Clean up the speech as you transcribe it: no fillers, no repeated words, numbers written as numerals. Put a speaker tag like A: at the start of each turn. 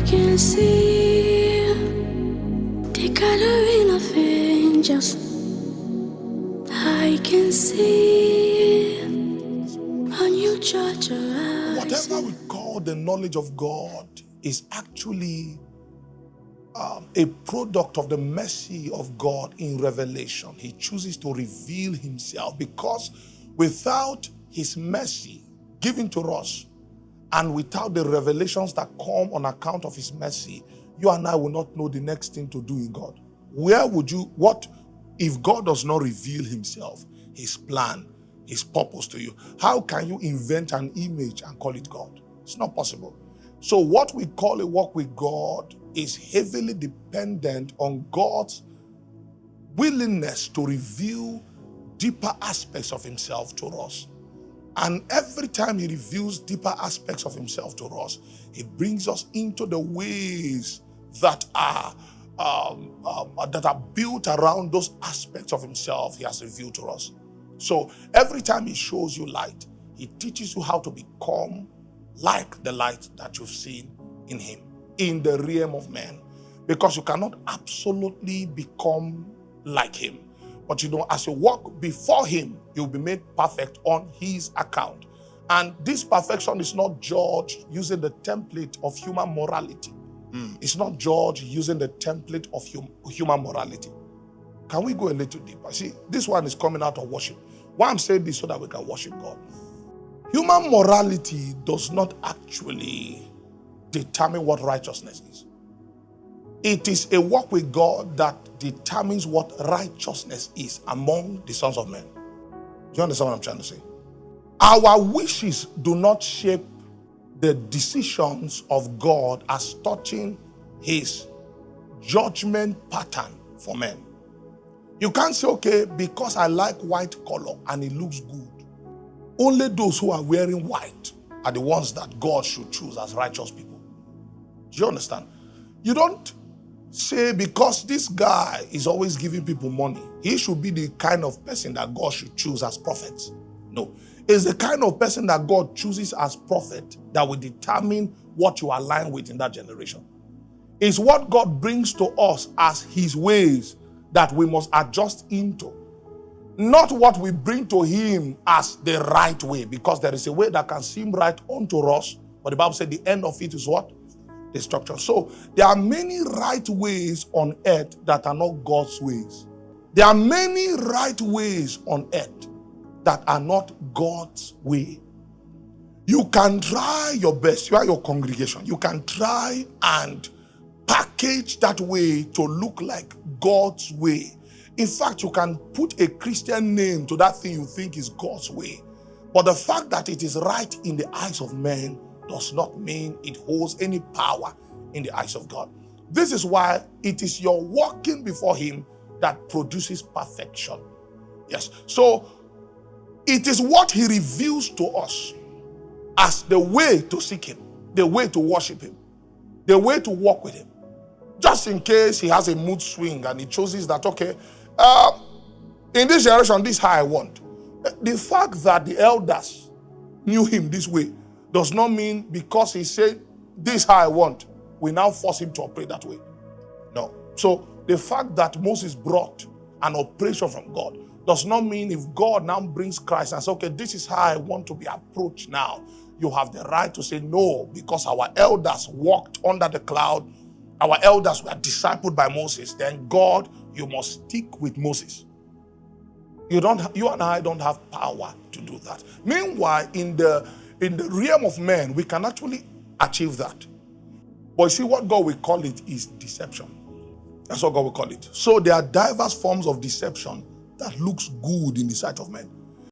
A: can see the gathering of angels. I can see a new church arising.
B: Whatever we call the knowledge of God is actually a product of the mercy of God in revelation. He chooses to reveal himself because without his mercy given to us and without the revelations that come on account of his mercy, you and I will not know the next thing to do in God. What if God does not reveal himself, his plan, his purpose to you? How can you invent an image and call it God? It's not possible. So what we call a walk with God is heavily dependent on God's willingness to reveal deeper aspects of himself to us. And every time he reveals deeper aspects of himself to us, he brings us into the ways that are built around those aspects of himself he has revealed to us. So every time he shows you light, he teaches you how to become like the light that you've seen in him, in the realm of man. Because you cannot absolutely become like him. But as you walk before him, you'll be made perfect on his account. And this perfection is not judged using the template of human morality. It's not judged using the template of human morality. Can we go a little deeper? See, this one is coming out of worship. Why I'm saying this so that we can worship God. Human morality does not actually determine what righteousness is. It is a walk with God that determines what righteousness is among the sons of men. Do you understand what I'm trying to say? Our wishes do not shape the decisions of God as touching his judgment pattern for men. You can't say, okay, because I like white color and it looks good, only those who are wearing white are the ones that God should choose as righteous people. Do you understand? You don't say because this guy is always giving people money, he should be the kind of person that God should choose as prophets. No. It's the kind of person that God chooses as prophet that will determine what you align with in that generation. It's what God brings to us as his ways that we must adjust into. Not what we bring to him as the right way, because there is a way that can seem right unto us, but the Bible said the end of it is what? Destruction. So there are many right ways on earth that are not God's ways. There are many right ways on earth that are not God's way. You can try your best. You are your congregation. You can try and package that way to look like God's way. In fact, you can put a Christian name to that thing you think is God's way. But the fact that it is right in the eyes of men does not mean it holds any power in the eyes of God. This is why it is your walking before him that produces perfection. Yes. So it is what he reveals to us as the way to seek him, the way to worship him, the way to walk with him. Just in case he has a mood swing and he chooses that, okay, in this generation, this is how I want. The fact that the elders knew him this way does not mean because he said, this is how I want, we now force him to operate that way. No. So the fact that Moses brought an operation from God does not mean if God now brings Christ and says, okay, this is how I want to be approached now, you have the right to say no, because our elders walked under the cloud, our elders were discipled by Moses, then God, you must stick with Moses. You and I don't have power to do that. Meanwhile, in the realm of men, we can actually achieve that. But you see, what God will call it is deception. That's what God will call it. So there are diverse forms of deception that looks good in the sight of men.